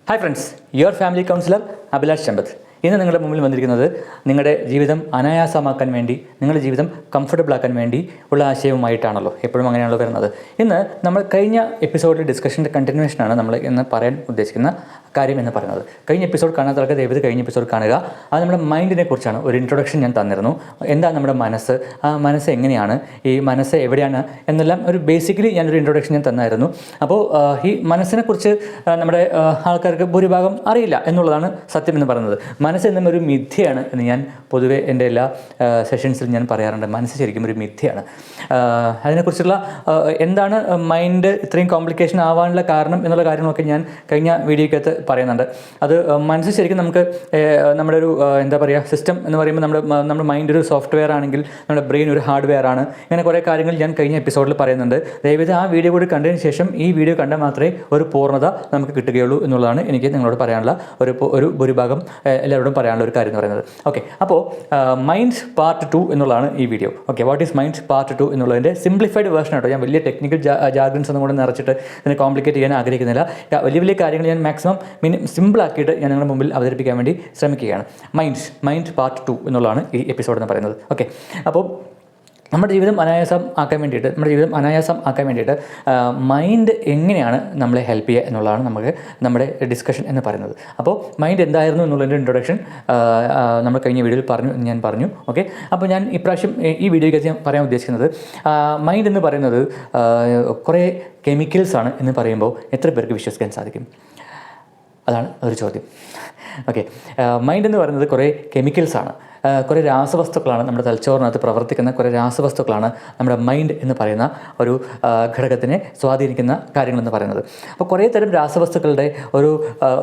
Hi friends, your family counsellor Abhilash Champath. ഇന്ന് നിങ്ങളുടെ മുമ്പിൽ വന്നിരിക്കുന്നത് നിങ്ങളുടെ ജീവിതം അനായാസമാക്കാൻ വേണ്ടി, നിങ്ങളുടെ ജീവിതം കംഫർട്ടബിൾ ആക്കാൻ വേണ്ടി ഉള്ള ആശയവുമായിട്ടാണല്ലോ. എപ്പോഴും അങ്ങനെയാണല്ലോ വരുന്നത്. ഇന്ന് നമ്മൾ കഴിഞ്ഞ എപ്പിസോഡിൽ ഡിസ്കഷൻ്റെ കണ്ടിന്യൂഷനാണ് നമ്മൾ ഇന്ന് പറയാൻ ഉദ്ദേശിക്കുന്ന കാര്യം എന്ന് പറയുന്നത്. കഴിഞ്ഞ എപ്പിസോഡ് കാണാത്തവർക്ക് ദയവായി കഴിഞ്ഞ എപ്പിസോഡ് കാണുക. അത് നമ്മുടെ മൈൻഡിനെ കുറിച്ചാണ്. ഒരു ഇൻട്രൊഡക്ഷൻ ഞാൻ തന്നിരുന്നു. എന്താണ് നമ്മുടെ മനസ്സ്, ആ മനസ്സ് എങ്ങനെയാണ്, ഈ മനസ്സ് എവിടെയാണ് എന്നെല്ലാം ഒരു ബേസിക്കലി ഞാനൊരു ഇൻട്രൊഡക്ഷൻ ഞാൻ തന്നായിരുന്നു. അപ്പോൾ ഈ മനസ്സിനെക്കുറിച്ച് നമ്മുടെ ആൾക്കാർക്ക് ഭൂരിഭാഗം അറിയില്ല എന്നുള്ളതാണ് സത്യം എന്ന് പറയുന്നത്. മനസ്സ് എന്നൊരു മിഥ്യയാണ് എന്ന് ഞാൻ പൊതുവെ എൻ്റെ എല്ലാ സെഷൻസിലും ഞാൻ പറയാറുണ്ട്. മനസ്സ് ശരിക്കും ഒരു മിഥ്യയാണ്. അതിനെക്കുറിച്ചുള്ള എന്താണ് മൈൻഡ് ഇത്രയും കോംപ്ലിക്കേഷൻ ആവാനുള്ള കാരണം എന്നുള്ള കാര്യങ്ങളൊക്കെ ഞാൻ കഴിഞ്ഞ വീഡിയോയ്ക്കകത്ത് പറയുന്നുണ്ട്. അത് മനസ്സ് ശരിക്കും നമുക്ക് നമ്മുടെ ഒരു എന്താ പറയുക, സിസ്റ്റം എന്ന് പറയുമ്പോൾ നമ്മുടെ മൈൻഡ് ഒരു സോഫ്റ്റ്വെയർ ആണെങ്കിൽ നമ്മുടെ ബ്രെയിൻ ഒരു ഹാർഡ്വെയർ ആണ്. ഇങ്ങനെ കുറേ കാര്യങ്ങൾ ഞാൻ കഴിഞ്ഞ എപ്പിസോഡിൽ പറയുന്നുണ്ട്. ദയവേത് ആ വീഡിയോ കൂടി കണ്ടതിന് ശേഷം ഈ വീഡിയോ കണ്ടാൽ മാത്രമേ ഒരു പൂർണ്ണത നമുക്ക് കിട്ടുകയുള്ളൂ എന്നുള്ളതാണ് എനിക്ക് നിങ്ങളോട് പറയാനുള്ള ഒരു ഭൂരിഭാഗം എല്ലാവരോടും പറയാനുള്ള ഒരു കാര്യം എന്ന് പറയുന്നത്. ഓക്കെ, അപ്പോൾ മൈൻഡ് പാർട്ട് 2 എന്നുള്ളതാണ് ഈ video. Okay, what is mind part 2 എന്നുള്ളതിൻ്റെ സിംപ്ലിഫൈഡ് വേർഷൻ ആട്ടോ. ഞാൻ വലിയ ടെക്നിക്കൽ ജാർഗൻസ് ഒന്നും കൂടെ നിറച്ചിട്ട് ഇതിനെ കോംപ്ലിക്കേറ്റ് ചെയ്യാൻ ആഗ്രഹിക്കുന്നില്ല. വലിയ കാര്യങ്ങൾ ഞാൻ മാക്സിമം സിമ്പിളാക്കിയിട്ട് ഞാൻ നിങ്ങളുടെ മുമ്പിൽ അവതരിപ്പിക്കാൻ വേണ്ടി ശ്രമിക്കുകയാണ്. മൈൻഡ് പാർട്ട് 2 എന്നുള്ളതാണ് ഈ എപ്പിസോഡ് എന്ന് പറയുന്നത്. ഓക്കെ, അപ്പോൾ നമ്മുടെ ജീവിതം അനായാസം ആക്കാൻ വേണ്ടിയിട്ട് മൈൻഡ് എങ്ങനെയാണ് നമ്മളെ ഹെൽപ്പ് ചെയ്യുക എന്നുള്ളതാണ് നമുക്ക് നമ്മുടെ ഡിസ്കഷൻ എന്ന് പറയുന്നത്. അപ്പോൾ മൈൻഡ് എന്തായിരുന്നു എന്നുള്ളതിൻ്റെ ഇൻട്രൊഡക്ഷൻ നമ്മൾ കഴിഞ്ഞ വീഡിയോയിൽ ഞാൻ പറഞ്ഞു. ഓക്കെ, അപ്പോൾ ഞാൻ ഇപ്രാവശ്യം ഈ വീഡിയോയ്ക്ക് പറയാൻ ഉദ്ദേശിക്കുന്നത് മൈൻഡ് എന്ന് പറയുന്നത് കുറേ കെമിക്കൽസാണ് എന്ന് പറയുമ്പോൾ എത്ര പേർക്ക് വിശ്വസിക്കാൻ സാധിക്കും? അതാണ് ഒരു ചോദ്യം. ഓക്കെ, മൈൻഡ് എന്ന് പറയുന്നത് കുറേ കെമിക്കൽസാണ്, കുറേ രാസവസ്തുക്കളാണ്. നമ്മുടെ തലച്ചോറിനകത്ത് പ്രവർത്തിക്കുന്ന കുറേ രാസവസ്തുക്കളാണ് നമ്മുടെ മൈൻഡ് എന്ന് പറയുന്ന ഒരു ഘടകത്തിനെ സ്വാധീനിക്കുന്ന കാര്യങ്ങളെന്ന് പറയുന്നത്. അപ്പോൾ കുറേ തരം രാസവസ്തുക്കളുടെ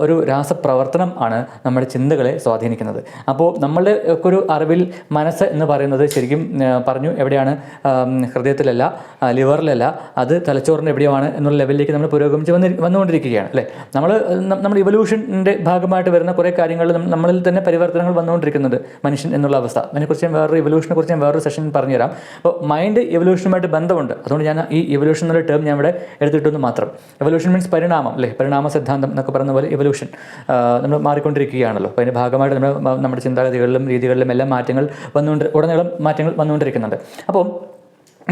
ഒരു രാസപ്രവർത്തനം ആണ് നമ്മുടെ ചിന്തകളെ സ്വാധീനിക്കുന്നത്. അപ്പോൾ നമ്മളുടെ ഒരു അറിവിൽ മനസ്സ് എന്ന് പറയുന്നത് ശരിക്കും പറഞ്ഞു എവിടെയാണ്? ഹൃദയത്തിലല്ല, ലിവറിലല്ല, അത് തലച്ചോറിൻ്റെ എവിടെയാണ് എന്നുള്ള ലെവലിലേക്ക് നമ്മൾ പുരോഗമിച്ച് വന്നുകൊണ്ടിരിക്കുകയാണ് അല്ലേ. നമ്മൾ ഇവല്യൂഷൻ്റെ ഭാഗമായിട്ട് വരുന്ന കുറേ കാര്യങ്ങൾ നമ്മളിൽ തന്നെ പരിവർത്തനങ്ങൾ വന്നുകൊണ്ടിരിക്കുന്നുണ്ട് മനുഷ്യൻ എന്നുള്ള അവസ്ഥ. അതിനെക്കുറിച്ച് ഇവല്യൂഷനെ കുറിച്ച് ഞാൻ വേറൊരു സെഷൻ പറഞ്ഞുതരാം. അപ്പോൾ മൈൻഡ് ഇവല്യൂഷനുമായിട്ട് ബന്ധമുണ്ട്. അതുകൊണ്ട് ഞാൻ ഈ ഇവല്യൂഷൻ എന്നുള്ള ടേം ഞാൻ ഇവിടെ എടുത്തിട്ടെന്ന് മാത്രം. ഇവല്യൂഷൻ മീൻസ് പരിണാമം അല്ലേ, പരിണാമ സിദ്ധാന്തം എന്നൊക്കെ പറയുന്ന പോലെ ഇവല്യൂഷൻ നമ്മൾ മാറിക്കൊണ്ടിരിക്കുകയാണല്ലോ. അപ്പോൾ അതിൻ്റെ ഭാഗമായിട്ട് നമ്മുടെ ചിന്താഗതികളിലും രീതികളിലും എല്ലാം ഉടനീളം മാറ്റങ്ങൾ വന്നുകൊണ്ടിരിക്കുന്നുണ്ട്. അപ്പോൾ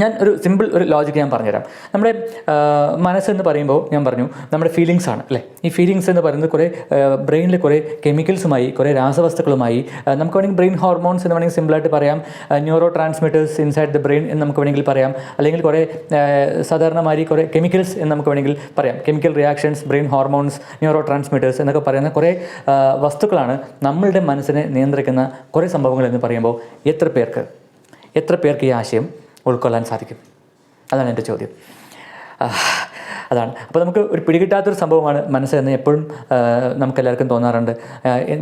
ഞാൻ ഒരു സിമ്പിൾ ലോജിക്ക് ഞാൻ പറഞ്ഞുതരാം. നമ്മുടെ മനസ്സെന്ന് പറയുമ്പോൾ ഞാൻ പറഞ്ഞു നമ്മുടെ ഫീലിങ്സ് ആണ് അല്ലേ. ഈ ഫീലിങ്സ് എന്ന് പറയുന്നത് കുറേ ബ്രെയിനിൽ കുറേ കെമിക്കൽസുമായി, കുറേ രാസവസ്തുക്കളുമായി, നമുക്ക് വേണമെങ്കിൽ ബ്രെയിൻ ഹോർമോൺസ് എന്ന് വേണമെങ്കിൽ സിമ്പിളായിട്ട് പറയാം, neuro transmitters inside the brain എന്ന് നമുക്ക് വേണമെങ്കിൽ പറയാം, അല്ലെങ്കിൽ കുറേ സാധാരണമാതിരി കുറേ കെമിക്കൽസ് എന്ന് നമുക്ക് വേണമെങ്കിൽ പറയാം. Chemical reactions, brain hormones, neuro transmitters എന്നൊക്കെ പറയുന്ന കുറേ വസ്തുക്കളാണ് നമ്മളുടെ മനസ്സിനെ നിയന്ത്രിക്കുന്ന കുറേ സംഭവങ്ങൾ എന്ന് പറയുമ്പോൾ എത്ര പേർക്ക് ഈ ആശയം ഉൾക്കൊള്ളാൻ സാധിക്കും? അതാണ് എൻ്റെ ചോദ്യം. അതാണ്. അപ്പോൾ നമുക്ക് ഒരു പിടികിട്ടാത്തൊരു സംഭവമാണ് മനസ്സ് എന്ന് എപ്പോഴും നമുക്കെല്ലാവർക്കും തോന്നാറുണ്ട്.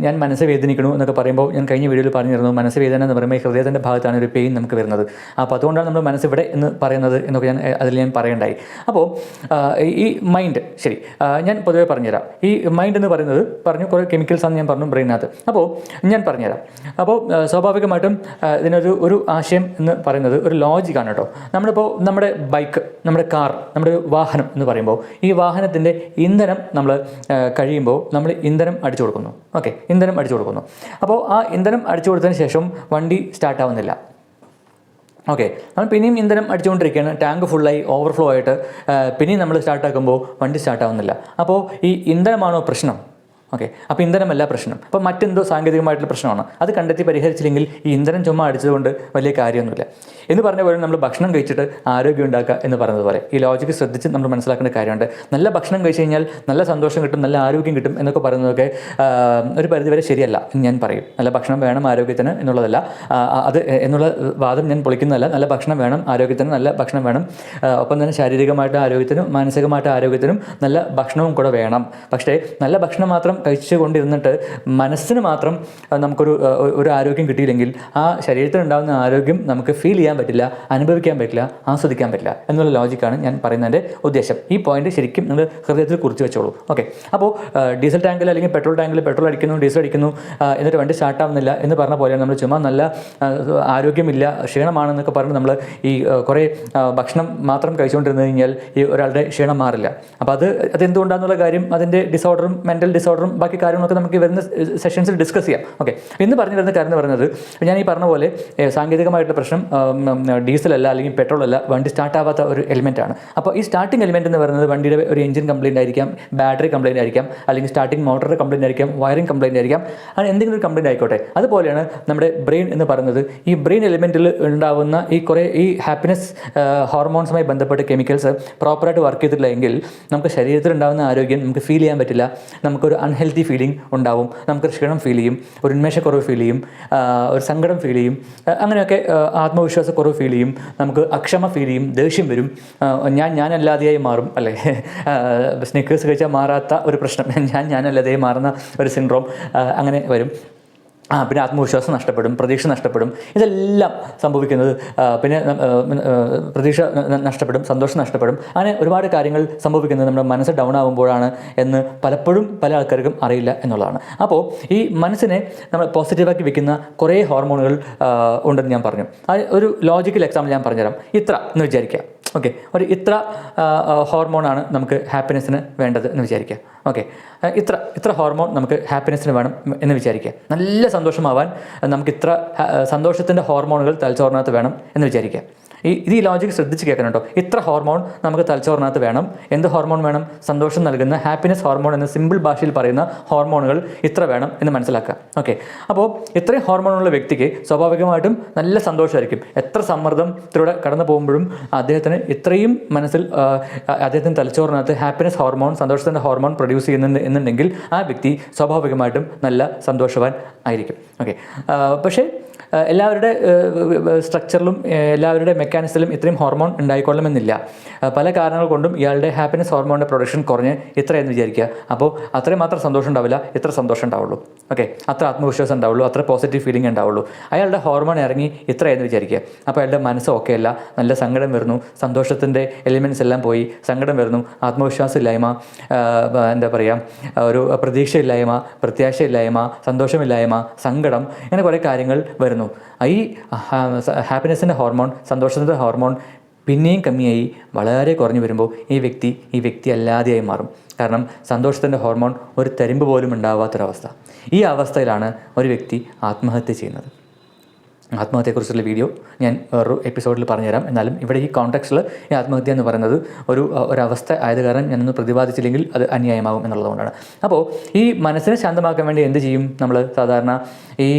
ഞാൻ മനസ്സ് വേദനിക്കണു എന്നൊക്കെ പറയുമ്പോൾ ഞാൻ കഴിഞ്ഞ വീഡിയോയിൽ പറഞ്ഞിരുന്നു, മനസ്സ് വേദന എന്ന് പറയുമ്പോൾ ഈ ഹൃദയത്തിൻ്റെ ഭാഗത്താണ് ഒരു പെയിൻ നമുക്ക് വരുന്നത്. അപ്പോൾ അതുകൊണ്ടാണ് നമ്മൾ മനസ്സ് ഇവിടെ എന്ന് പറയുന്നത് എന്നൊക്കെ ഞാൻ പറയണ്ടായി. അപ്പോൾ ഈ മൈൻഡ് ശരി, ഞാൻ പൊതുവേ പറഞ്ഞുതരാം. ഈ മൈൻഡ് എന്ന് പറയുന്നത് കുറേ കെമിക്കൽസാണെന്ന് ഞാൻ പറഞ്ഞു ബ്രെയിനകത്ത്. അപ്പോൾ ഞാൻ പറഞ്ഞുതരാം. അപ്പോൾ സ്വാഭാവികമായിട്ടും ഇതിനൊരു ആശയം എന്ന് പറയുന്നത് ഒരു ലോജിക്കാണ് കേട്ടോ. നമ്മളിപ്പോൾ നമ്മുടെ ബൈക്ക്, നമ്മുടെ കാർ, നമ്മുടെ വാഹനം എന്ന് പറയുമ്പോൾ ഈ വാഹനത്തിൻ്റെ ഇന്ധനം നമ്മൾ കഴിയുമ്പോൾ നമ്മൾ ഇന്ധനം അടിച്ചു കൊടുക്കുന്നു. ഓക്കെ, ഇന്ധനം അടിച്ചു കൊടുക്കുന്നു. അപ്പോൾ ആ ഇന്ധനം അടിച്ചു കൊടുത്തതിന് ശേഷം വണ്ടി സ്റ്റാർട്ടാവുന്നില്ല. ഓക്കെ, നമ്മൾ പിന്നെയും ഇന്ധനം അടിച്ചുകൊണ്ടിരിക്കുകയാണ്, ടാങ്ക് ഫുള്ളായി ഓവർഫ്ലോ ആയിട്ട് പിന്നെയും നമ്മൾ സ്റ്റാർട്ടാക്കുമ്പോൾ വണ്ടി സ്റ്റാർട്ടാവുന്നില്ല. അപ്പോൾ ഈ ഇന്ധനമാണോ പ്രശ്നം? ഓക്കെ, അപ്പോൾ ഇന്ധനമല്ല പ്രശ്നം. അപ്പോൾ മറ്റെന്തോ സാങ്കേതികമായിട്ടുള്ള പ്രശ്നമാണ്. അത് കണ്ടെത്തി പരിഹരിച്ചില്ലെങ്കിൽ ഈ ഇന്ധനം ചുമ്മാ അടിച്ചതുകൊണ്ട് വലിയ കാര്യമൊന്നുമില്ല എന്ന് പറഞ്ഞ പോലെ നമ്മൾ ഭക്ഷണം കഴിച്ചിട്ട് ആരോഗ്യം ഉണ്ടാക്കുക എന്ന് പറയുന്നത് പോലെ ഈ ലോജിക്ക് ശ്രദ്ധിച്ച് നമ്മൾ മനസ്സിലാക്കേണ്ട കാര്യമുണ്ട്. നല്ല ഭക്ഷണം കഴിച്ച് കഴിഞ്ഞാൽ നല്ല സന്തോഷം കിട്ടും, നല്ല ആരോഗ്യം കിട്ടും എന്നൊക്കെ പറയുന്നതൊക്കെ ഒരു പരിധിവരെ ശരിയല്ല എന്ന് ഞാൻ പറയും. നല്ല ഭക്ഷണം വേണം ആരോഗ്യത്തിന് എന്നുള്ളതല്ല, അത് എന്നുള്ള വാദം ഞാൻ പൊളിക്കുന്നതല്ല. നല്ല ഭക്ഷണം വേണം ആരോഗ്യത്തിന്, നല്ല ഭക്ഷണം വേണം. ഒപ്പം തന്നെ ശാരീരികമായിട്ട് ആരോഗ്യത്തിനും മാനസികമായിട്ട് ആരോഗ്യത്തിനും നല്ല ഭക്ഷണവും കൂടെ വേണം. പക്ഷേ നല്ല ഭക്ഷണം മാത്രം കഴിച്ചുകൊണ്ടിരുന്നിട്ട് മനസ്സിന് മാത്രം ഒരു ആരോഗ്യം കിട്ടിയില്ലെങ്കിൽ ആ ശരീരത്തിനുണ്ടാകുന്ന ആരോഗ്യം നമുക്ക് ഫീൽ ചെയ്യാൻ പറ്റില്ല, അനുഭവിക്കാൻ പറ്റില്ല, ആസ്വദിക്കാൻ പറ്റില്ല എന്നുള്ള ലോജിക്കാണ് ഞാൻ പറയുന്നതിൻ്റെ ഉദ്ദേശം. ഈ പോയിന്റ് ശരിക്കും നിങ്ങൾ ഹൃദയത്തിൽ കുറിച്ച് വെച്ചോളൂ. ഓക്കെ, അപ്പോൾ ഡീസൽ ടാങ്കിൽ അല്ലെങ്കിൽ പെട്രോൾ ടാങ്കിൽ പെട്രോൾ അടിക്കുന്നു, ഡീസൽ അടിക്കുന്നു, എന്നിട്ട് വണ്ടി സ്റ്റാർട്ടാവുന്നില്ല എന്ന് പറഞ്ഞ പോലെയാണ് നമ്മൾ ചുമ്മാ നല്ല ആരോഗ്യമില്ല, ക്ഷീണമാണെന്നൊക്കെ പറഞ്ഞ് നമ്മൾ ഈ കുറേ ഭക്ഷണം മാത്രം കഴിച്ചുകൊണ്ടിരുന്നു കഴിഞ്ഞാൽ ഈ ഒരാളുടെ ക്ഷീണം മാറില്ല. അപ്പോൾ അതെന്തുകൊണ്ടാണെന്നുള്ള കാര്യം, അതിൻ്റെ ഡിസോർഡറും മെൻ്റൽ ഡിസോർഡറും ബാക്കി കാര്യങ്ങളൊക്കെ നമുക്ക് വരുന്ന സെഷൻസിൽ ഡിസ്കസ് ചെയ്യാം. ഓക്കെ, ഇന്ന് പറഞ്ഞു വരുന്ന കാര്യം എന്ന് പറയുന്നത്, ഞാൻ ഈ പറഞ്ഞ പോലെ സാങ്കേതികമായിട്ടുള്ള പ്രശ്നം ഡീസലല്ല അല്ലെങ്കിൽ പെട്രോൾ അല്ല, വണ്ടി സ്റ്റാർട്ടാവാത്ത ഒരു എലിമെൻറ്റാണ്. അപ്പോൾ ഈ സ്റ്റാർട്ടിംഗ് എലിമെൻറ്റ് എന്ന് പറയുന്നത് വണ്ടിയുടെ ഒരു എഞ്ചിൻ കംപ്ലയിൻ്റ് ആയിരിക്കാം, ബാറ്ററി കംപ്ലയിൻ്റ് ആയിരിക്കാം, അല്ലെങ്കിൽ സ്റ്റാർട്ടിംഗ് മോട്ടറിൻ്റെ കംപ്ലയിൻ്റ് ആയിരിക്കാം, വയറിംഗ് കംപ്ലയിൻ്റ് ആയിരിക്കാം, അങ്ങനെ എന്തെങ്കിലും ഒരു കംപ്ലയിൻ്റ് ആയിക്കോട്ടെ. അതുപോലെയാണ് നമ്മുടെ ബ്രെയിൻ എന്ന് പറയുന്നത്. ഈ ബ്രെയിൻ എലിമെൻറ്റിൽ ഉണ്ടാകുന്ന ഈ ഹാപ്പിനെസ് ഹോർമോൺസുമായി ബന്ധപ്പെട്ട കെമിക്കൽസ് പ്രോപ്പറായിട്ട് വർക്ക് ചെയ്തിട്ടില്ല എങ്കിൽ നമുക്ക് ശരീരത്തിലുണ്ടാകുന്ന ആരോഗ്യം നമുക്ക് ഫീൽ ചെയ്യാൻ പറ്റില്ല. നമുക്കൊരു അൺഹെൽത്തി ഫീലിംഗ് ഉണ്ടാവും, നമുക്കൊരു ക്ഷീണം ഫീൽ ചെയ്യും, ഒരു ഉന്മേഷക്കുറവ് ഫീൽ ചെയ്യും, ഒരു സങ്കടം ഫീൽ ചെയ്യും, അങ്ങനെയൊക്കെ ആത്മവിശ്വാസക്കുറവ് ഫീൽ ചെയ്യും, നമുക്ക് അക്ഷമ ഫീൽ ചെയ്യും, ദേഷ്യം വരും, ഞാനല്ലാതെയായി മാറും അല്ലേ. സ്നിക്കേഴ്സ് കഴിച്ചാൽ മാറാത്ത ഒരു പ്രശ്നം, ഞാനല്ലാതെയായി മാറുന്ന ഒരു സിൻഡ്രോം അങ്ങനെ വരും. പിന്നെ ആത്മവിശ്വാസം നഷ്ടപ്പെടും, പ്രതീക്ഷ നഷ്ടപ്പെടും. ഇതെല്ലാം സംഭവിക്കുന്നത് പിന്നെ പ്രതീക്ഷ നഷ്ടപ്പെടും, സന്തോഷം നഷ്ടപ്പെടും. അങ്ങനെ ഒരുപാട് കാര്യങ്ങൾ സംഭവിക്കുന്നത് നമ്മുടെ മനസ്സ് ഡൗൺ ആകുമ്പോഴാണ് എന്ന് പലപ്പോഴും പല ആൾക്കാർക്കും അറിയില്ല എന്നുള്ളതാണ്. അപ്പോൾ ഈ മനസ്സിനെ നമ്മൾ പോസിറ്റീവാക്കി വെക്കുന്ന കുറേ ഹോർമോണുകൾ ഉണ്ടെന്ന് ഞാൻ പറഞ്ഞു. ഒരു ലോജിക്കൽ എക്സാമ്പിൾ ഞാൻ പറഞ്ഞുതരാം. ഇത്ര എന്ന് വിചാരിക്കുക. ഓക്കെ, ഇത്ര ഹോർമോണാണ് നമുക്ക് ഹാപ്പിനെസ്സിന് വേണ്ടത് എന്ന് വിചാരിക്കുക. ഓക്കെ, ഇത്ര ഹോർമോൺ നമുക്ക് ഹാപ്പിനെസ്സിന് വേണം എന്ന് വിചാരിക്കുക. നല്ല സന്തോഷമാവാൻ നമുക്ക് സന്തോഷത്തിൻ്റെ ഹോർമോണുകൾ തലച്ചോറിനകത്ത് വേണം എന്ന് വിചാരിക്കുക. ഈ ലോജിക്ക് ശ്രദ്ധിച്ച് കേൾക്കണം കേട്ടോ. ഇത്ര ഹോർമോൺ നമുക്ക് തലച്ചോറിനകത്ത് വേണം. എന്ത് ഹോർമോൺ വേണം? സന്തോഷം നൽകുന്ന ഹാപ്പിനെസ് ഹോർമോൺ എന്ന സിമ്പിൾ ഭാഷയിൽ പറയുന്ന ഹോർമോണുകൾ ഇത്ര വേണം എന്ന് മനസ്സിലാക്കുക. ഓക്കെ, അപ്പോൾ ഇത്രയും ഹോർമോണുള്ള വ്യക്തിക്ക് സ്വാഭാവികമായിട്ടും നല്ല സന്തോഷമായിരിക്കും. എത്ര സമ്മർദ്ദത്തിലൂടെ കടന്നു പോകുമ്പോഴും അദ്ദേഹത്തിന് ഇത്രയും മനസ്സിൽ അദ്ദേഹത്തിൻ്റെ തലച്ചോറിനകത്ത് ഹാപ്പിനെസ് ഹോർമോൺ, സന്തോഷത്തിൻ്റെ ഹോർമോൺ പ്രൊഡ്യൂസ് ചെയ്യുന്നുണ്ട് എന്നുണ്ടെങ്കിൽ ആ വ്യക്തി സ്വാഭാവികമായിട്ടും നല്ല സന്തോഷവാൻ ആയിരിക്കും. ഓക്കെ, പക്ഷേ എല്ലാവരുടെ സ്ട്രക്ചറിലും എല്ലാവരുടെ മെക്കാനിസത്തിലും ഇത്രയും ഹോർമോൺ ഉണ്ടായിക്കൊള്ളണമെന്നില്ല. പല കാരണങ്ങൾ കൊണ്ടും ഇയാളുടെ ഹാപ്പിനെസ് ഹോർമോണിൻ്റെ പ്രൊഡക്ഷൻ കുറഞ്ഞ് ഇത്രയെന്ന് വിചാരിക്കുക. അപ്പോൾ അത്രയും മാത്രം സന്തോഷം ഉണ്ടാവില്ല, ഇത്ര സന്തോഷം ഉണ്ടാവുള്ളൂ. ഓക്കെ, അത്ര ആത്മവിശ്വാസം ഉണ്ടാവുള്ളൂ, അത്ര പോസിറ്റീവ് ഫീലിംഗ് ഉണ്ടാവുള്ളൂ. അയാളുടെ ഹോർമോൺ ഇറങ്ങി ഇത്രയെന്ന് വിചാരിക്കുക. അപ്പോൾ അയാളുടെ മനസ്സ് ഓക്കെ അല്ല, നല്ല സങ്കടം വരുന്നു, സന്തോഷത്തിൻ്റെ എലിമെൻറ്റ്സ് എല്ലാം പോയി, സങ്കടം വരുന്നു, ആത്മവിശ്വാസമില്ലായ്മ, എന്താ പറയുക, ഒരു പ്രതീക്ഷയില്ലായ്മ, പ്രത്യാശയില്ലായ്മ, സന്തോഷമില്ലായ്മ, സങ്കടം, ഇങ്ങനെ കുറേ കാര്യങ്ങൾ വരുന്നു. ഈ ഹാപ്പിനെസ്സിൻ്റെ ഹോർമോൺ, സന്തോഷത്തിൻ്റെ ഹോർമോൺ പിന്നെയും കമ്മിയായി വളരെ കുറഞ്ഞു വരുമ്പോൾ ഈ വ്യക്തി അല്ലാതെയായി മാറും. കാരണം സന്തോഷത്തിൻ്റെ ഹോർമോൺ ഒരു തരിമ്പ് പോലും ഉണ്ടാവാത്തൊരവസ്ഥ. ഈ അവസ്ഥയിലാണ് ഒരു വ്യക്തി ആത്മഹത്യ ചെയ്യുന്നത്. ആത്മഹത്യയെക്കുറിച്ചുള്ള വീഡിയോ ഞാൻ വേറൊരു എപ്പിസോഡിൽ പറഞ്ഞുതരാം. എന്നാലും ഇവിടെ ഈ കോൺടെക്സ്റ്റിൽ ഈ ആത്മഹത്യ എന്ന് പറയുന്നത് ഒരവസ്ഥ ആയത് കാരണം ഞാനൊന്ന് പ്രതിപാദിച്ചില്ലെങ്കിൽ അത് അന്യായമാകും എന്നുള്ളതുകൊണ്ടാണ്. അപ്പോൾ ഈ മനസ്സിനെ ശാന്തമാക്കാൻ വേണ്ടി എന്ത് ചെയ്യും നമ്മൾ? സാധാരണ ഈ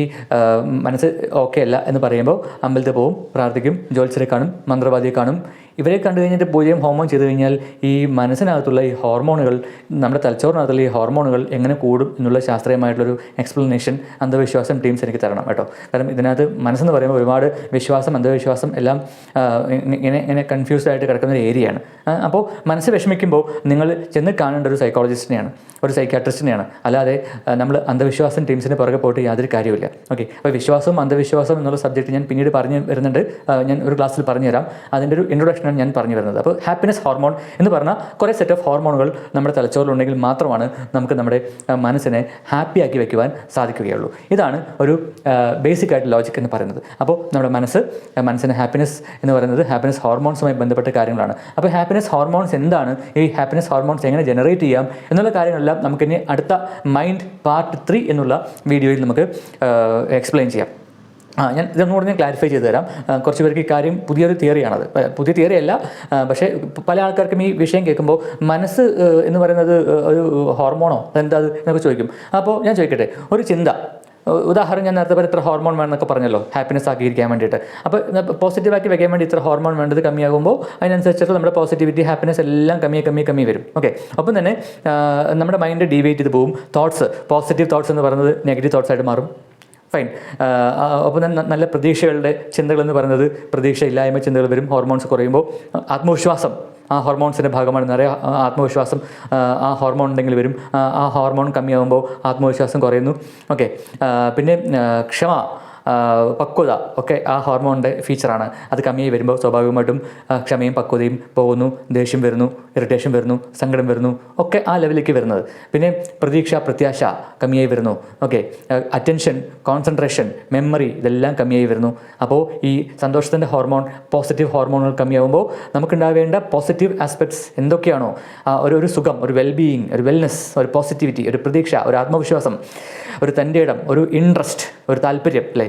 മനസ്സ് ഓക്കെ അല്ല എന്ന് പറയുമ്പോൾ അമ്പലത്തിൽ പോവും, പ്രാർത്ഥിക്കും, ജ്യോത്സ്യരെ കാണും, മന്ത്രവാദിയെ കാണും. ഇവരെ കണ്ടു കഴിഞ്ഞിട്ട് പൂജയും ഹോമം ചെയ്തു കഴിഞ്ഞാൽ ഈ മനസ്സിനകത്തുള്ള ഈ ഹോർമോണുകൾ, നമ്മുടെ തലച്ചോറിനകത്തുള്ള ഈ ഹോർമോണുകൾ എങ്ങനെ കൂടും എന്നുള്ള ശാസ്ത്രീയമായിട്ടുള്ളൊരു എക്സ്പ്ലനേഷൻ അന്ധവിശ്വാസം ടീംസ് എനിക്ക് തരണം കേട്ടോ. കാരണം ഇതിനകത്ത് മനസ്സെന്ന് പറയുമ്പോൾ ഒരുപാട് വിശ്വാസം, അന്ധവിശ്വാസം എല്ലാം ഇങ്ങനെ കൺഫ്യൂസ്ഡ് ആയിട്ട് കിടക്കുന്ന ഒരു ഏരിയയാണ്. അപ്പോൾ മനസ്സ് വിഷമിക്കുമ്പോൾ നിങ്ങൾ ചെന്ന് കാണേണ്ട ഒരു സൈക്കോളജിസ്റ്റിനെയാണ്, ഒരു സൈക്യാട്രിസ്റ്റിനെയാണ്. അല്ലാതെ നമ്മൾ അന്ധവിശ്വാസം ടീംസിന് പുറകെ പോയിട്ട് യാതൊരു കാര്യമില്ല. ഓക്കെ, അപ്പോൾ വിശ്വാസവും അന്ധവിശ്വാസം എന്നുള്ള സബ്ജക്റ്റ് ഞാൻ പിന്നീട് പറഞ്ഞു വരുന്നുണ്ട്. ഞാൻ ഒരു ക്ലാസ്സിൽ പറഞ്ഞു തരാം. അതിൻ്റെ ഒരു ഇൻട്രൊഡക്ഷൻ ഞാൻ പറഞ്ഞു വരുന്നത്. അപ്പോൾ ഹാപ്പിനെസ് ഹോർമോൺ എന്ന് പറഞ്ഞാൽ കുറേ സെറ്റ് ഓഫ് ഹോർമോണുകൾ നമ്മുടെ തലച്ചോറിലുണ്ടെങ്കിൽ മാത്രമാണ് നമുക്ക് നമ്മുടെ മനസ്സിനെ ഹാപ്പിയാക്കി വെക്കുവാൻ സാധിക്കുകയുള്ളൂ. ഇതാണ് ഒരു ബേസിക് ആയിട്ട് ലോജിക് എന്ന് പറയുന്നത്. അപ്പോൾ നമ്മുടെ മനസ്സിന് ഹാപ്പിനെസ് എന്ന് പറയുന്നത് ഹാപ്പിനെസ് ഹോർമോൺസുമായി ബന്ധപ്പെട്ട കാര്യങ്ങളാണ്. അപ്പോൾ ഹാപ്പിനെസ് ഹോർമോൺസ് എന്താണ്, ഈ ഹാപ്പിനെസ് ഹോർമോൺസ് എങ്ങനെ ജനറേറ്റ് ചെയ്യാം എന്നുള്ള കാര്യങ്ങളെല്ലാം നമുക്കിനി അടുത്ത മൈൻഡ് പാർട്ട് 3 എന്നുള്ള വീഡിയോയിൽ നമുക്ക് എക്സ്പ്ലെയിൻ ചെയ്യാം. ഞാൻ ഇതൊന്നുകൂടെ ക്ലാരിഫൈ ചെയ്തു തരാം. കുറച്ച് പേർക്ക് ഈ കാര്യം പുതിയൊരു തിയറിയാണത്. പുതിയ തിയറി അല്ല, പക്ഷേ പല ആൾക്കാർക്കും ഈ വിഷയം കേൾക്കുമ്പോൾ മനസ്സ് എന്ന് പറയുന്നത് ഒരു ഹോർമോണോ എന്താ അത് എന്നൊക്കെ ചോദിക്കും. അപ്പോൾ ഞാൻ ചോദിക്കട്ടെ, ഒരു ചിന്ത, ഉദാഹരണം ഞാൻ നേരത്തെ പറഞ്ഞ ഇത്ര ഹോർമോൺ വേണമെന്നൊക്കെ പറഞ്ഞല്ലോ ഹാപ്പിനെസ് ആക്കിയിരിക്കാൻ വേണ്ടിയിട്ട്. അപ്പോൾ പോസിറ്റീവാക്കി വെക്കാൻ വേണ്ടി ഇത്ര ഹോർമോൺ വേണ്ടത് കമ്മിയാകുമ്പോൾ അതിനനുസരിച്ചിട്ട് നമ്മുടെ പോസിറ്റിവിറ്റി, ഹാപ്പിനെസ് എല്ലാം കമ്മി വരും. ഓക്കെ, അപ്പം തന്നെ നമ്മുടെ മൈൻഡ് ഡീവിയേറ്റ് ചെയ്ത് പോകും. പോസിറ്റീവ് തോട്ട്സ് എന്ന് പറയുന്നത് നെഗറ്റീവ് തോട്ട്സ് ആയിട്ട് മാറും. ഫൈൻ. അപ്പോൾ നല്ല പ്രതീക്ഷകളുടെ ചിന്തകൾ എന്ന് പറയുന്നത് പ്രതീക്ഷയില്ലായ്മ ചിന്തകൾ വരും. ഹോർമോൺസ് കുറയുമ്പോൾ ആത്മവിശ്വാസം ആ ഹോർമോൺസിൻ്റെ ഭാഗമാണ് നിറയെ ആത്മവിശ്വാസം ആ ഹോർമോൺ ഉണ്ടെങ്കിൽ വരും. ആ ഹോർമോൺ കമ്മിയാകുമ്പോൾ ആത്മവിശ്വാസം കുറയുന്നു. ഓക്കെ, പിന്നെ ക്ഷമ, പക്വത ഒക്കെ ആ ഹോർമോണിൻ്റെ ഫീച്ചറാണ്. അത് കമ്മിയായി വരുമ്പോൾ സ്വാഭാവികമായിട്ടും ക്ഷമയും പക്വതയും പോകുന്നു, ദേഷ്യം വരുന്നു, ഇറിറ്റേഷൻ വരുന്നു, സങ്കടം വരുന്നു, ഒക്കെ ആ ലെവലിലേക്ക് വരുന്നത്. പിന്നെ പ്രതീക്ഷ, പ്രത്യാശ കമ്മിയായി വരുന്നു. ഓക്കെ, അറ്റൻഷൻ, കോൺസെൻട്രേഷൻ, മെമ്മറി ഇതെല്ലാം കമ്മിയായി വരുന്നു. അപ്പോൾ ഈ സന്തോഷത്തിൻ്റെ ഹോർമോൺ, പോസിറ്റീവ് ഹോർമോണുകൾ കമ്മിയാകുമ്പോൾ നമുക്കുണ്ടാവേണ്ട പോസിറ്റീവ് ആസ്പെക്ട്സ് എന്തൊക്കെയാണോ, ഒരു സുഖം, ഒരു വെൽബീയിങ്, ഒരു വെൽനെസ്, ഒരു പോസിറ്റിവിറ്റി, ഒരു പ്രതീക്ഷ, ഒരു ആത്മവിശ്വാസം, ഒരു തൻ്റെ ഇടം, ഒരു ഇൻട്രസ്റ്റ്, ഒരു താല്പര്യം, അല്ലേ,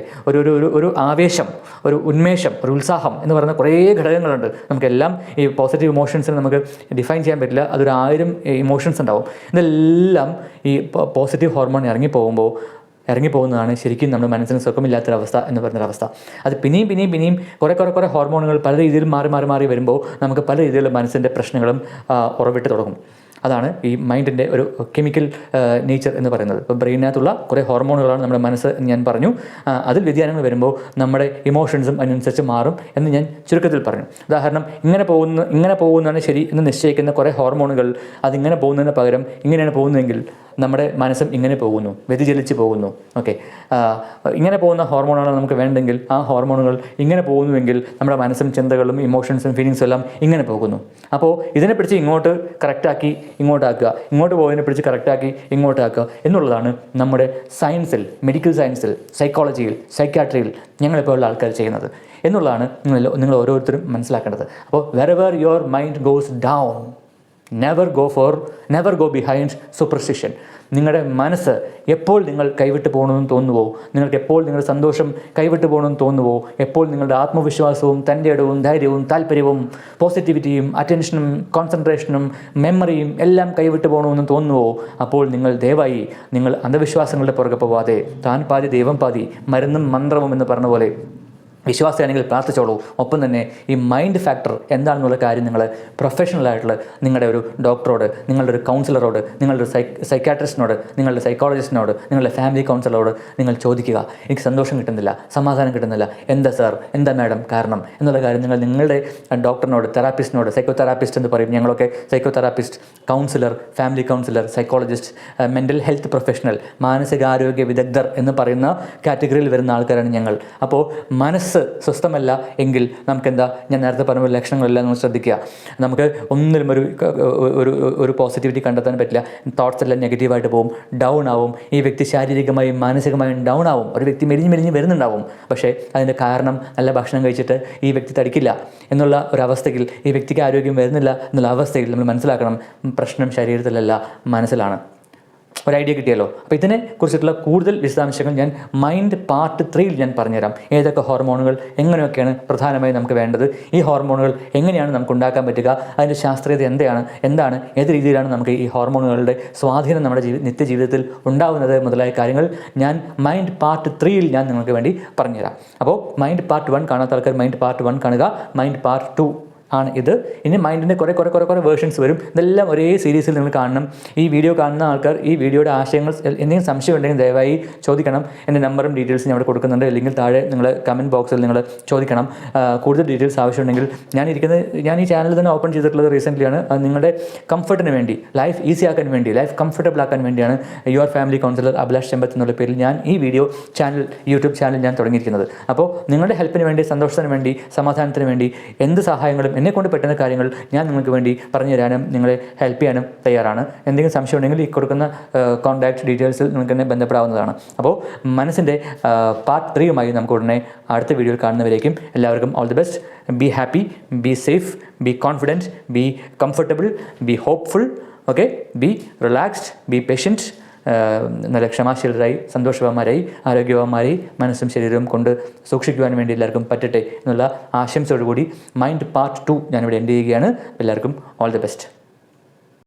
ഒരു ആവേശം, ഒരു ഉന്മേഷം, ഒരു ഉത്സാഹം എന്ന് പറയുന്ന കുറേ ഘടകങ്ങളുണ്ട്. നമുക്കെല്ലാം ഈ പോസിറ്റീവ് ഇമോഷൻസിന് നമുക്ക് ഡിഫൈൻ ചെയ്യാൻ പറ്റില്ല. അതൊരു 1000 ഇമോഷൻസ് ഉണ്ടാവും. ഇതെല്ലാം ഈ പോസിറ്റീവ് ഹോർമോൺ ഇറങ്ങിപ്പോകുന്നതാണ് ശരിക്കും നമ്മുടെ മനസ്സിന് സുഖമില്ലാത്തൊരവസ്ഥ എന്ന് പറയുന്നൊരവസ്ഥ. അത് പിന്നെയും കുറേ ഹോർമോണുകൾ പല രീതിയിൽ മാറി വരുമ്പോൾ നമുക്ക് പല രീതിയിലുള്ള മനസ്സിൻ്റെ പ്രശ്നങ്ങളും ഉറവിട്ട് തുടങ്ങും. അതാണ് ഈ മൈൻഡിൻ്റെ ഒരു കെമിക്കൽ നേച്ചർ എന്ന് പറയുന്നത്. ഇപ്പോൾ ബ്രെയിനകത്തുള്ള കുറേ ഹോർമോണുകളാണ് നമ്മുടെ മനസ്സ് എന്ന് ഞാൻ പറഞ്ഞു. അതിൽ വ്യതിയാനങ്ങൾ വരുമ്പോൾ നമ്മുടെ ഇമോഷൻസും അതിനനുസരിച്ച് മാറും എന്ന് ഞാൻ ചുരുക്കത്തിൽ പറഞ്ഞു. ഉദാഹരണം, ഇങ്ങനെ പോകുന്നതാണ് ശരി എന്ന് നിശ്ചയിക്കുന്ന കുറേ ഹോർമോണുകൾ അതിങ്ങനെ പോകുന്നതിന് പകരം ഇങ്ങനെയാണ് പോകുന്നതെങ്കിൽ നമ്മുടെ മനസ്സും ഇങ്ങനെ പോകുന്നു, വ്യതിചലിച്ച് പോകുന്നു. ഓക്കെ, ഇങ്ങനെ പോകുന്ന ഹോർമോണുകൾ നമുക്ക് വേണ്ടെങ്കിൽ ആ ഹോർമോണുകൾ ഇങ്ങനെ പോകുന്നുവെങ്കിൽ നമ്മുടെ മനസ്സും ചിന്തകളും ഇമോഷൻസും ഫീലിങ്സും എല്ലാം ഇങ്ങനെ പോകുന്നു. അപ്പോൾ ഇതിനെ പിടിച്ച് ഇങ്ങോട്ട് കറക്റ്റാക്കി ഇങ്ങോട്ടാക്കുക, ഇങ്ങോട്ട് പോകുന്നതിനെ പിടിച്ച് കറക്റ്റാക്കി ഇങ്ങോട്ടാക്കുക എന്നുള്ളതാണ് നമ്മുടെ സയൻസിൽ, മെഡിക്കൽ സയൻസിൽ, സൈക്കോളജിയിൽ, സൈക്യാട്രിയിൽ ഞങ്ങളിപ്പോൾ ആൾക്കാർ ചെയ്യുന്നത് എന്നുള്ളതാണ് നിങ്ങൾ ഓരോരുത്തരും മനസ്സിലാക്കേണ്ടത്. അപ്പോൾ wherever your mind goes down, never go behind superstition. നിങ്ങളുടെ മനസ്സ് എപ്പോൾ നിങ്ങൾ കൈവിട്ട് പോകണമെന്ന് തോന്നുവോ, നിങ്ങൾക്ക് എപ്പോൾ നിങ്ങളുടെ സന്തോഷം കൈവിട്ട് പോകണമെന്ന് തോന്നുവോ, എപ്പോൾ നിങ്ങളുടെ ആത്മവിശ്വാസവും തൻ്റെ ഇടവും ധൈര്യവും താല്പര്യവും പോസിറ്റിവിറ്റിയും അറ്റൻഷനും കോൺസെൻട്രേഷനും മെമ്മറിയും എല്ലാം കൈവിട്ട് പോകണമെന്ന് തോന്നുവോ, അപ്പോൾ ദയവായി നിങ്ങൾ അന്ധവിശ്വാസങ്ങളുടെ പുറകെ പോവാതെ താൻ പാതി ദൈവം പാതി, മരുന്നും മന്ത്രവും എന്ന് പറഞ്ഞ പോലെ വിശ്വാസിയാണെങ്കിൽ പ്രാർത്ഥിച്ചോളൂ. ഒപ്പം തന്നെ ഈ മൈൻഡ് ഫാക്ടർ എന്താണെന്നുള്ള കാര്യം നിങ്ങൾ പ്രൊഫഷണലായിട്ടുള്ള നിങ്ങളുടെ ഒരു ഡോക്ടറോട്, നിങ്ങളുടെ ഒരു കൗൺസിലറോട്, നിങ്ങളുടെ ഒരു സൈക്കാട്രിസ്റ്റിനോട്, നിങ്ങളുടെ സൈക്കോളജിസ്റ്റിനോട്, നിങ്ങളുടെ ഫാമിലി കൗൺസിലറോട് നിങ്ങൾ ചോദിക്കുക. എനിക്ക് സന്തോഷം കിട്ടുന്നില്ല, സമാധാനം കിട്ടുന്നില്ല, എന്താ സാർ, എന്താ മാഡം കാരണം എന്നുള്ള കാര്യം നിങ്ങളുടെ ഡോക്ടറിനോട്, തെറാപ്പിസ്റ്റിനോട്, സൈക്കോ തെറാപ്പിസ്റ്റ് എന്ന് പറയും ഞങ്ങളൊക്കെ, psycho therapist, councillor, family councillor, psychologist, mental health professional, മാനസികാരോഗ്യ വിദഗ്ധർ എന്ന് പറയുന്ന കാറ്റഗറിയിൽ വരുന്ന ആൾക്കാരാണ് ഞങ്ങൾ. അപ്പോൾ മനസ്സ് സ്വസ്ഥമല്ല എങ്കിൽ നമുക്കെന്താ, ഞാൻ നേരത്തെ പറഞ്ഞ ലക്ഷണങ്ങളെല്ലാം നമ്മൾ ശ്രദ്ധിക്കുക. നമുക്ക് ഒന്നിലും ഒരു പോസിറ്റിവിറ്റി കണ്ടെത്താൻ പറ്റില്ല. തോട്ട്സ് എല്ലാം നെഗറ്റീവായിട്ട് പോകും, ഡൗൺ ആവും. ഈ വ്യക്തി ശാരീരികമായും മാനസികമായും ഡൗൺ ആവും. ഒരു വ്യക്തി മെലിഞ്ഞ് വരുന്നുണ്ടാവും. പക്ഷേ അതിൻ്റെ കാരണം നല്ല ഭക്ഷണം കഴിച്ചിട്ട് ഈ വ്യക്തി തടിക്കില്ല എന്നുള്ള ഒരവസ്ഥയിൽ, ഈ വ്യക്തിക്ക് ആരോഗ്യം വരുന്നില്ല എന്നുള്ള അവസ്ഥയിൽ നമ്മൾ മനസ്സിലാക്കണം, പ്രശ്നം ശരീരത്തിലല്ല മനസ്സിലാണ്. ഒരു ഐഡിയ കിട്ടിയല്ലോ. അപ്പോൾ ഇതിനെ കുറിച്ചിട്ടുള്ള കൂടുതൽ വിശദാംശങ്ങൾ ഞാൻ മൈൻഡ് പാർട്ട് 3യിൽ ഞാൻ പറഞ്ഞുതരാം. ഏതൊക്കെ ഹോർമോണുകൾ എങ്ങനെയൊക്കെയാണ് പ്രധാനമായും നമുക്ക് വേണ്ടത്, ഈ ഹോർമോണുകൾ എങ്ങനെയാണ് നമുക്ക് ഉണ്ടാക്കാൻ പറ്റുക, അതിൻ്റെ ശാസ്ത്രീയത എന്താണ്, ഏത് രീതിയിലാണ് നമുക്ക് ഈ ഹോർമോണുകളുടെ സ്വാധീനം നമ്മുടെ നിത്യജീവിതത്തിൽ ഉണ്ടാകുന്നത് മുതലായ കാര്യങ്ങൾ ഞാൻ മൈൻഡ് പാർട്ട് 3യിൽ ഞാൻ നിങ്ങൾക്ക് വേണ്ടി പറഞ്ഞുതരാം. അപ്പോൾ മൈൻഡ് പാർട്ട് 1 കാണാത്ത ആൾക്കാർ മൈൻഡ് പാർട്ട് 1 കാണുക. മൈൻഡ് പാർട്ട് 2 ആണ് ഇത്. ഇനി മൈൻഡിൻ്റെ കുറേ വേർഷൻസ് വരും. ഇതെല്ലാം ഒരേ സീരീസിൽ നിങ്ങൾ കാണണം. ഈ വീഡിയോ കാണുന്ന ആൾക്കാർ ഈ വീഡിയോയുടെ ആശയങ്ങൾ എന്തെങ്കിലും സംശയം ഉണ്ടെങ്കിൽ ദയവായി ചോദിക്കണം. എൻ്റെ നമ്പറും ഡീറ്റെയിൽസും ഞാൻ അവിടെ കൊടുക്കുന്നുണ്ട്. അല്ലെങ്കിൽ താഴെ നിങ്ങൾ കമൻറ്റ് ബോക്സിൽ നിങ്ങൾ ചോദിക്കണം. കൂടുതൽ ഡീറ്റെയിൽസ് ആവശ്യമുണ്ടെങ്കിൽ ഞാൻ ഈ ചാനൽ തന്നെ ഓപ്പൺ ചെയ്തിട്ടുള്ളത് റീസെൻ്റ്ലിയാണ്. നിങ്ങളുടെ കംഫർട്ടിന് വേണ്ടി, ലൈഫ് ഈസി ആക്കാൻ വേണ്ടി, ലൈഫ് കംഫർട്ടബിൾ ആക്കാൻ വേണ്ടിയാണ് your family counsellor Abhilash Chembath എന്നുള്ള പേരിൽ ഞാൻ ഈ യൂട്യൂബ് ചാനൽ ഞാൻ തുടങ്ങിയിരിക്കുന്നത്. അപ്പോൾ നിങ്ങളുടെ ഹെൽപ്പിന് വേണ്ടി, സന്തോഷത്തിന് വേണ്ടി, സമാധാനത്തിന് വേണ്ടി എന്ത് സഹായങ്ങളും എന്നെക്കൊണ്ട് പറ്റുന്ന കാര്യങ്ങൾ ഞാൻ നിങ്ങൾക്ക് വേണ്ടി പറഞ്ഞു തരാനും നിങ്ങളെ ഹെൽപ്പ് ചെയ്യാനും തയ്യാറാണ്. എന്തെങ്കിലും സംശയം ഉണ്ടെങ്കിൽ ഈ കൊടുക്കുന്ന കോൺടാക്ട് ഡീറ്റെയിൽസിൽ നിങ്ങൾക്ക് എന്നെ ബന്ധപ്പെടാവുന്നതാണ്. അപ്പോൾ മനസ്സിൻ്റെ പാർട്ട് 3യുമായി നമുക്ക് ഉടനെ അടുത്ത വീഡിയോയിൽ കാണുന്നവരേക്കും എല്ലാവർക്കും all the best. Be happy, be safe, be confident, be comfortable, B hopeful. Okay, B relaxed, be patient. നല്ല ക്ഷമാശീലരായി, സന്തോഷവാന്മാരായി, ആരോഗ്യവാന്മാരായി മനസ്സും ശരീരവും കൊണ്ട് സൂക്ഷിക്കുവാൻ വേണ്ടി എല്ലാവർക്കും പറ്റട്ടെ എന്നുള്ള ആശംസയോടുകൂടി മൈൻഡ് പാർട്ട് 2 ഞാനിവിടെ എൻഡ് ചെയ്യുകയാണ്. എല്ലാവർക്കും ഓൾ ദി ബെസ്റ്റ്.